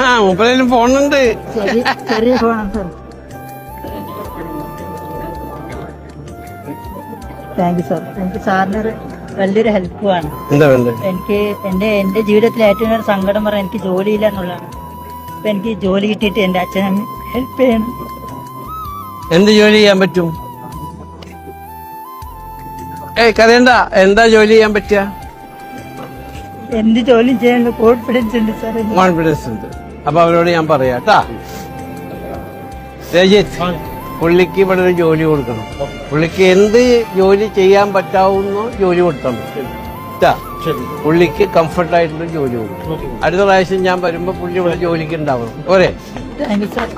ആ മൂപ്പരേലും ഫോണുണ്ട്. ചെറിയ ഫോണാണ് സാർ. Thank you sir. എനിക്ക് സാറിനൊരു വലിയൊരു ഹെൽപ്പുമാണ്. എന്താ വേണ്ടത്? എനിക്ക് എന്റെ ജീവിതത്തിൽ ഏറ്റവും ഒരു സങ്കടം പറയാൻ എനിക്ക് ജോലിയില്ല എന്നുള്ളതാണ്. അപ്പൊ എനിക്ക് ജോലി കിട്ടിയിട്ട് എന്റെ അച്ഛനെ ഹെൽപ്പ് ചെയ്യണം. എന്ത് ജോലി ചെയ്യാൻ പറ്റും? കരയണ്ട. എന്താ ജോലി ചെയ്യാൻ പറ്റുക? എന്ത് ജോലി ചെയ്യാനുള്ള കോൺഫിഡൻസ് ഉണ്ട് സാർ. കോൺഫിഡൻസ് ഉണ്ട്. അപ്പൊ അവരോട് ഞാൻ പറയാം കേട്ടാ. രജിത്ത്, പുള്ളിക്ക് ഇവിടെ ഒരു ജോലി കൊടുക്കണം. പുള്ളിക്ക് എന്ത് ജോലി ചെയ്യാൻ പറ്റാവുന്നോ ജോലി കൊടുക്കണം. പുള്ളിക്ക് കംഫർട്ടായിട്ടുള്ള ജോലി കൊടുക്കും. അടുത്ത പ്രാവശ്യം ഞാൻ വരുമ്പോ പുള്ളി ഇവിടെ ജോലിക്ക് ഉണ്ടാവണം. പോരെ? Thank you sir.